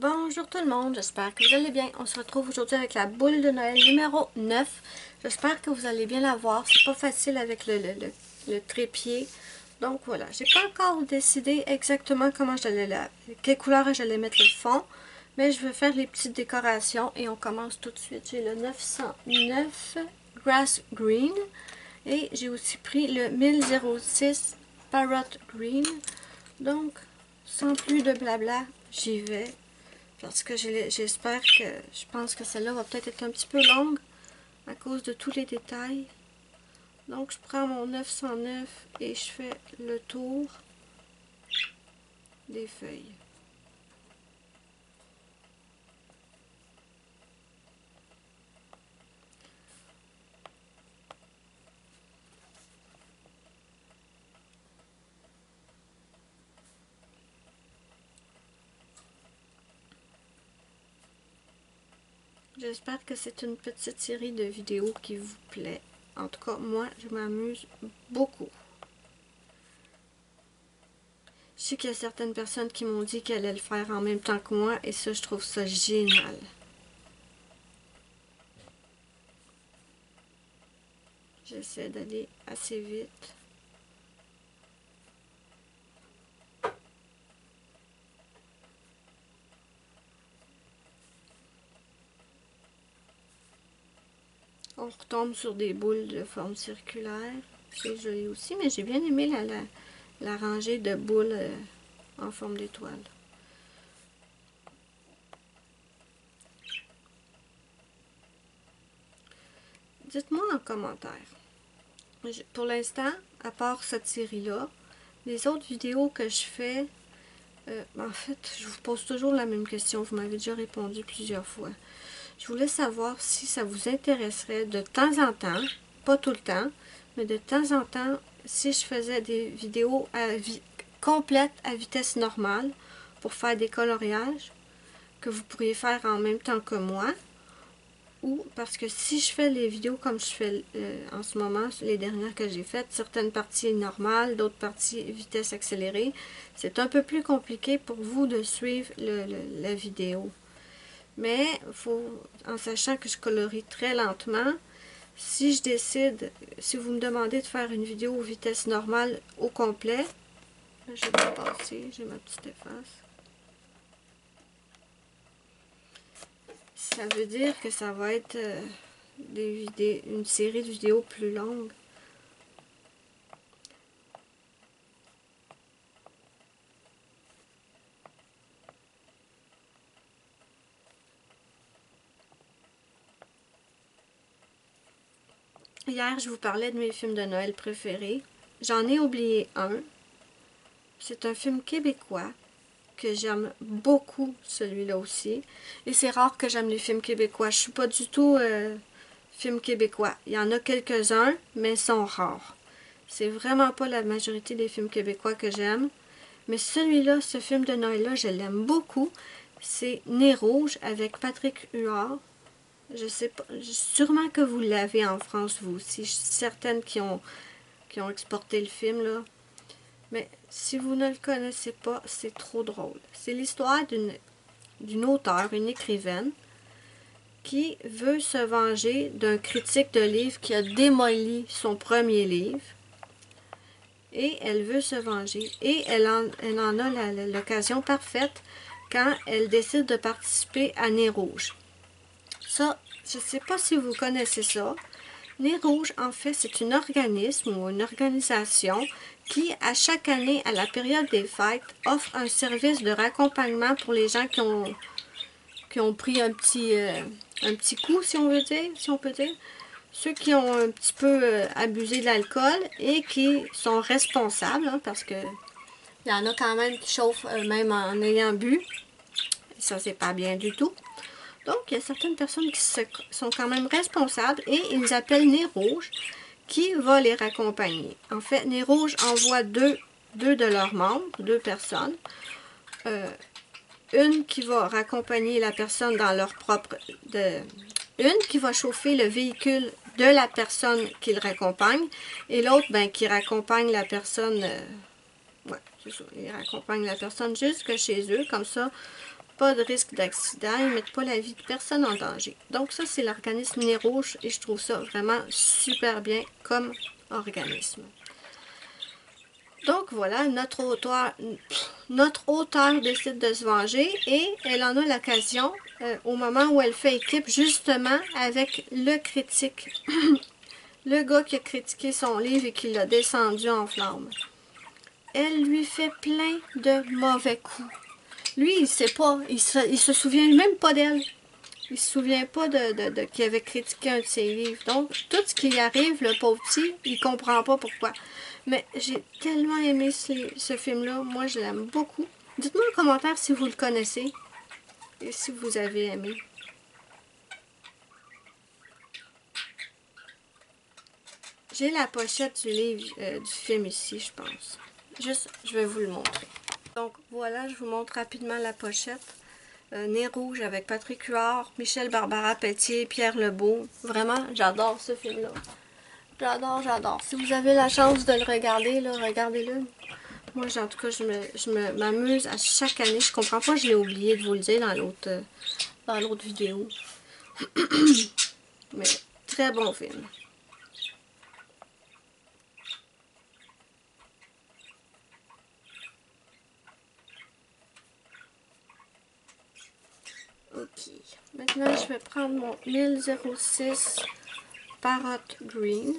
Bonjour tout le monde, j'espère que vous allez bien. On se retrouve aujourd'hui avec la boule de Noël numéro 9. J'espère que vous allez bien la voir. C'est pas facile avec le trépied. Donc voilà, j'ai pas encore décidé exactement comment quelle couleur j'allais mettre le fond. Mais je vais faire les petites décorations et on commence tout de suite. J'ai le 909 Grass Green et j'ai aussi pris le 1006 Parrot Green. Donc, sans plus de blabla, j'y vais. Parce que j'espère que, je pense que celle-là va peut-être être un petit peu longue à cause de tous les détails. Donc je prends mon 909 et je fais le tour des feuilles. J'espère que c'est une petite série de vidéos qui vous plaît. En tout cas, moi, je m'amuse beaucoup. Je sais qu'il y a certaines personnes qui m'ont dit qu'elles allaient le faire en même temps que moi et ça, je trouve ça génial. J'essaie d'aller assez vite. On retombe sur des boules de forme circulaire. C'est joli aussi, mais j'ai bien aimé la rangée de boules en forme d'étoile. Dites-moi en commentaire. Pour l'instant, à part cette série-là, les autres vidéos que je fais, en fait, je vous pose toujours la même question. Vous m'avez déjà répondu plusieurs fois. Je voulais savoir si ça vous intéresserait de temps en temps, pas tout le temps, mais de temps en temps, si je faisais des vidéos complètes à vitesse normale pour faire des coloriages que vous pourriez faire en même temps que moi. Ou parce que si je fais les vidéos comme je fais en ce moment, les dernières que j'ai faites, certaines parties normales, d'autres parties vitesse accélérée, c'est un peu plus compliqué pour vous de suivre la vidéo. Mais en sachant que je colorie très lentement, si je décide, si vous me demandez de faire une vidéo vitesse normale au complet, je vais passer, j'ai ma petite efface. Ça veut dire que ça va être une série de vidéos plus longue. Hier, je vous parlais de mes films de Noël préférés. J'en ai oublié un. C'est un film québécois que j'aime beaucoup, celui-là aussi. Et c'est rare que j'aime les films québécois. Je suis pas du tout film québécois. Il y en a quelques-uns, mais ils sont rares. C'est vraiment pas la majorité des films québécois que j'aime. Mais celui-là, ce film de Noël-là, je l'aime beaucoup. C'est Nez rouge avec Patrick Huard. Je sais pas, sûrement que vous l'avez en France, vous aussi. Je suis certaine qui ont exporté le film, là. Mais si vous ne le connaissez pas, c'est trop drôle. C'est l'histoire d'une auteure, une écrivaine, qui veut se venger d'un critique de livres qui a démoli son premier livre. Et elle veut se venger. Et elle en a l'occasion parfaite quand elle décide de participer à Nez rouge. Ça, je ne sais pas si vous connaissez ça. Nez rouge, en fait, c'est un organisme ou une organisation qui, à chaque année, à la période des fêtes, offre un service de raccompagnement pour les gens qui ont pris un petit coup, si on veut dire, si on peut dire. Ceux qui ont un petit peu abusé de l'alcool et qui sont responsables, hein, parce que il y en a quand même qui chauffent même en ayant bu. Ça, c'est pas bien du tout. Donc, il y a certaines personnes qui sont quand même responsables et ils appellent Nez rouge qui va les raccompagner. En fait, Nez rouge envoie deux de leurs membres, deux personnes. Une qui va raccompagner la personne dans leur propre... une qui va chauffer le véhicule de la personne qu'ils raccompagnent et l'autre, ben, qui raccompagne la personne... ouais, c'est ça. Ils raccompagnent la personne jusque chez eux. Comme ça, pas de risque d'accident, ils ne mettent pas la vie de personne en danger. Donc ça, c'est l'organisme Nez Rouge et je trouve ça vraiment super bien comme organisme. Donc voilà, notre auteure décide de se venger et elle en a l'occasion au moment où elle fait équipe justement avec le critique, le gars qui a critiqué son livre et qui l'a descendu en flammes. Elle lui fait plein de mauvais coups. Lui, il sait pas, il se souvient même pas d'elle. Il se souvient pas de qu'il avait critiqué un de ses livres. Donc, tout ce qui arrive, le pauvre petit, il comprend pas pourquoi. Mais j'ai tellement aimé ce film-là. Moi, je l'aime beaucoup. Dites-moi en commentaire si vous le connaissez et si vous avez aimé. J'ai la pochette du livre, du film ici, je pense. Juste, je vais vous le montrer. Donc, voilà, je vous montre rapidement la pochette. Nez Rouge avec Patrick Huard, Michel Barbara Pelletier, Pierre Lebeau. Vraiment, j'adore ce film-là. J'adore, j'adore. Si vous avez la chance de le regarder, là, regardez-le. Moi, en tout cas, je m'amuse à chaque année. Je comprends pas, je l'ai oublié de vous le dire dans l'autre vidéo. Mais très bon film. Ok. Maintenant, je vais prendre mon 1006 Parrot Green.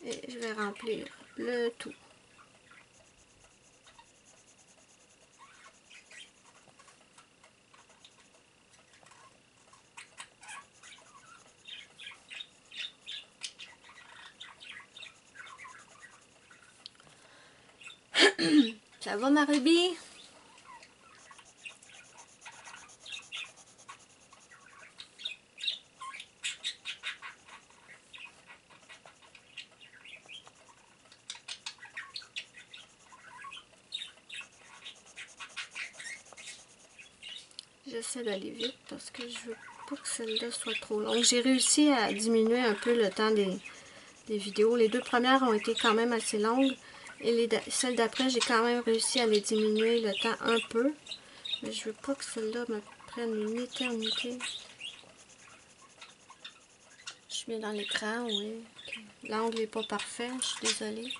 Et je vais remplir le tout. Ça va, ma Ruby? J'essaie d'aller vite parce que je veux pas que celle-là soit trop longue. J'ai réussi à diminuer un peu le temps des vidéos. Les deux premières ont été quand même assez longues. Et celles d'après, j'ai quand même réussi à les diminuer le temps un peu. Mais je veux pas que celle-là me prenne une éternité. Je suis bien dans l'écran, oui. Okay. L'angle n'est pas parfait, je suis désolée.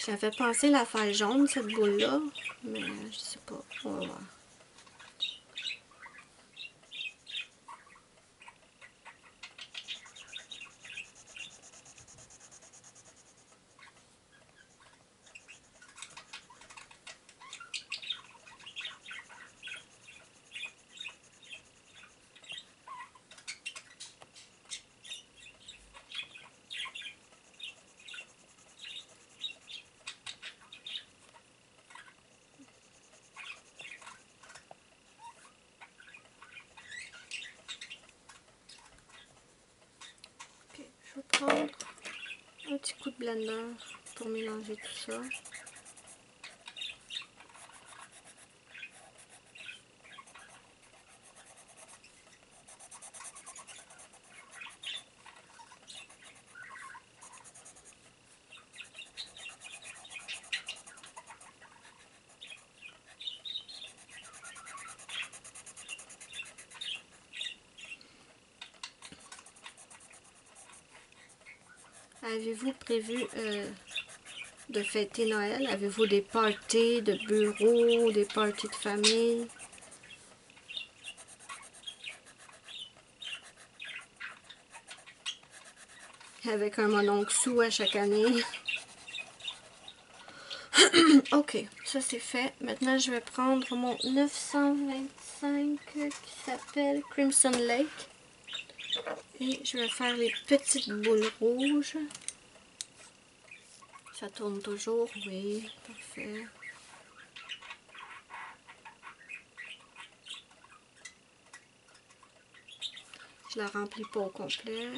J'avais pensé la faire jaune, cette boule-là, mais je sais pas. On va voir. Je vais prendre un petit coup de blender pour mélanger tout ça. Avez-vous prévu de fêter Noël? Avez-vous des parties de bureau, des parties de famille? Avec un mononcle sous à chaque année. Ok, ça c'est fait. Maintenant, je vais prendre mon 925 qui s'appelle Crimson Lake. Et je vais faire les petites boules rouges. Ça tourne toujours, oui, parfait. Je la remplis pas au complet.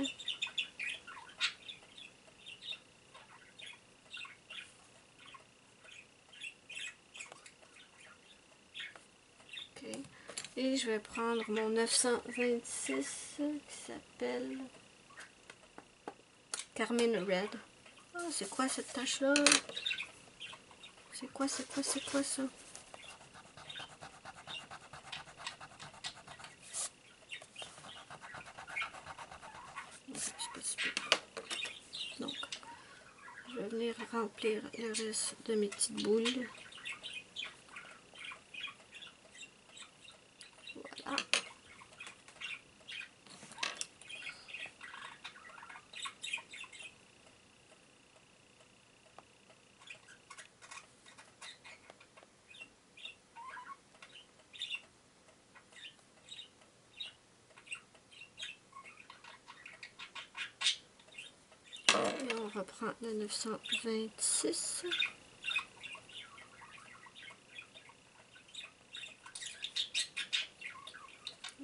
Et je vais prendre mon 926 qui s'appelle Carmine Red. Ah, c'est quoi cette tache-là? C'est quoi ça? Donc, je vais venir remplir le reste de mes petites boules. Voilà. Et on reprend le 926.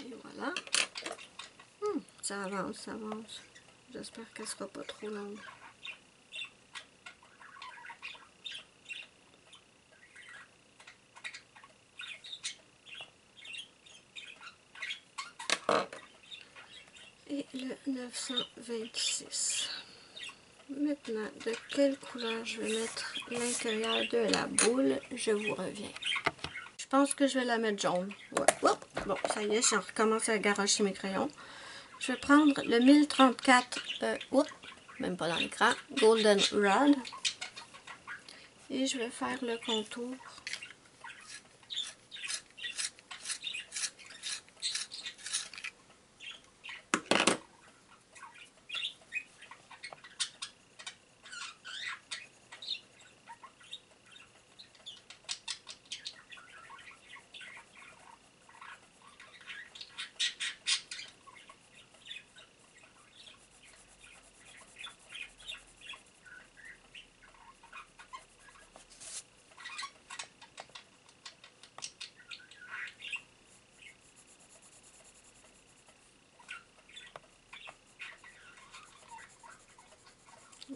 Et voilà. Ça avance, ça avance. J'espère qu'elle sera pas trop longue. Et le 926. Maintenant, de quelle couleur je vais mettre l'intérieur de la boule? Je vous reviens. Je pense que je vais la mettre jaune. Ouais. Oups. Bon, ça y est, je recommence à garocher mes crayons. Je vais prendre le 1034, même pas dans l'écran, Golden Rod. Et je vais faire le contour.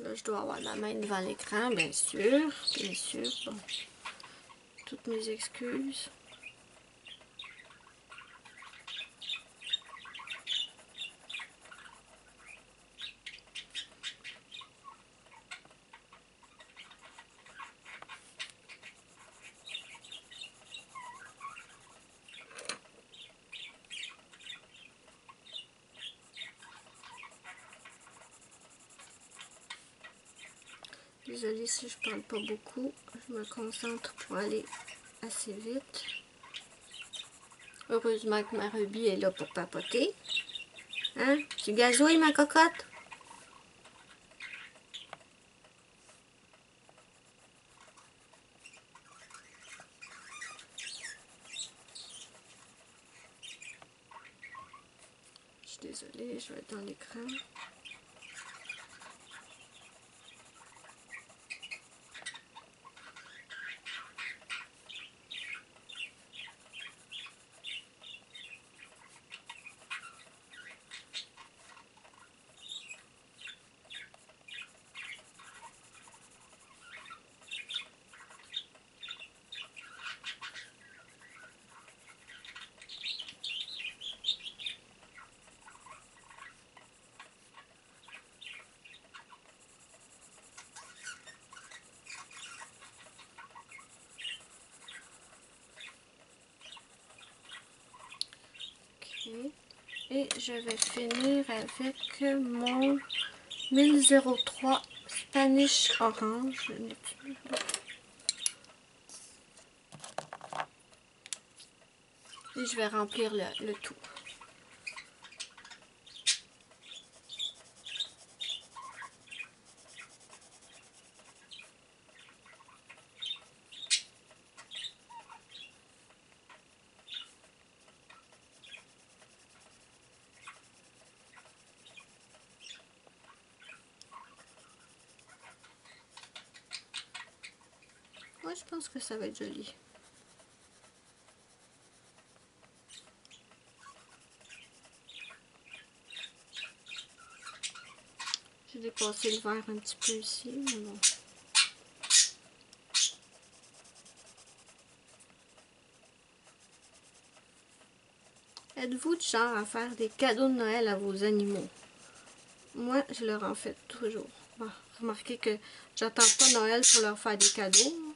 Là, je dois avoir la main devant l'écran, bien sûr. Bien sûr. Bon. Toutes mes excuses. Désolée si je parle pas beaucoup. Je me concentre pour aller assez vite. Heureusement que ma Ruby est là pour papoter. Hein? Tu gazouilles, ma cocotte? Je suis désolée, je vais être dans l'écran. Et je vais finir avec mon 1003 Spanish Orange. Et je vais remplir le tout. Moi, je pense que ça va être joli. J'ai dépassé le verre un petit peu ici, mais bon. Êtes-vous du genre à faire des cadeaux de Noël à vos animaux? Moi, je leur en fais toujours. Bon, remarquez que j'attends pas Noël pour leur faire des cadeaux.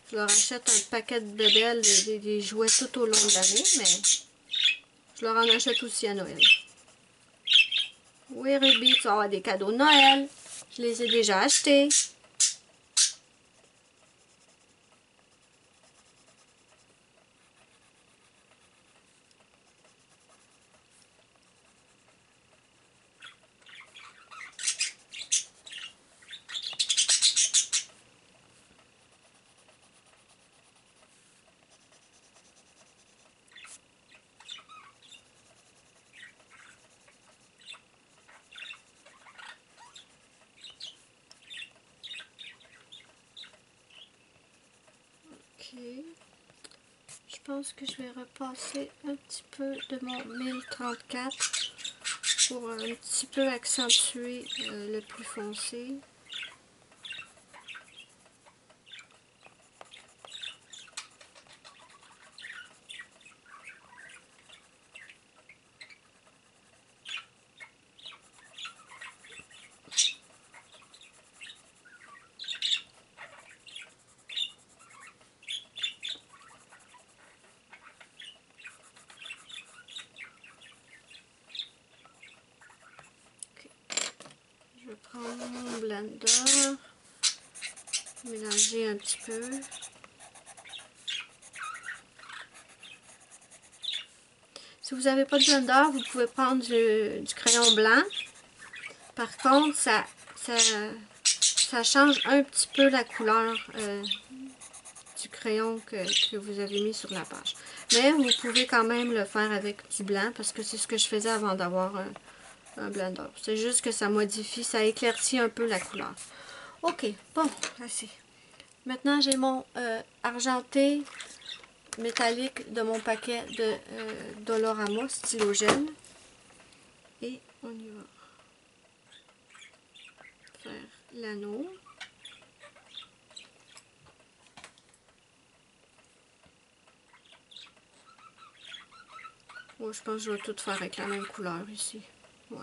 Je leur achète un paquet de bébelles, des jouets tout au long de l'année, mais je leur en achète aussi à Noël. Oui, Ruby, tu vas avoir des cadeaux de Noël. Je les ai déjà achetés. Ok. Je pense que je vais repasser un petit peu de mon 1034 pour un petit peu accentuer le plus foncé. Je vais prendre mon blender, mélanger un petit peu. Si vous n'avez pas de blender, vous pouvez prendre du crayon blanc. Par contre, ça change un petit peu la couleur du crayon que vous avez mis sur la page. Mais vous pouvez quand même le faire avec du blanc parce que c'est ce que je faisais avant d'avoir un blender. C'est juste que ça modifie, ça éclaircit un peu la couleur. Ok, bon, assez. Maintenant, j'ai mon argenté métallique de mon paquet de Dolorama stylogène. Et on y va faire l'anneau. Moi, je pense que je vais tout faire avec la même couleur ici. Ouais.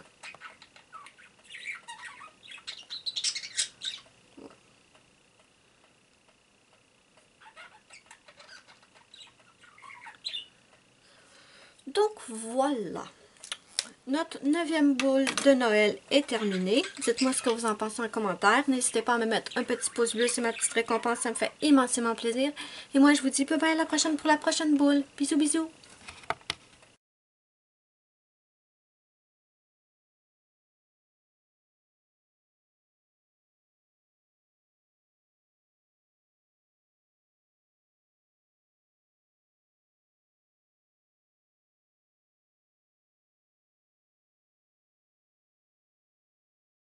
Donc voilà, notre 9e boule de Noël est terminée. Dites-moi ce que vous en pensez en commentaire. N'hésitez pas à me mettre un petit pouce bleu, c'est ma petite récompense, ça me fait immensément plaisir. Et moi je vous dis bye bye à la prochaine pour la prochaine boule. Bisous bisous.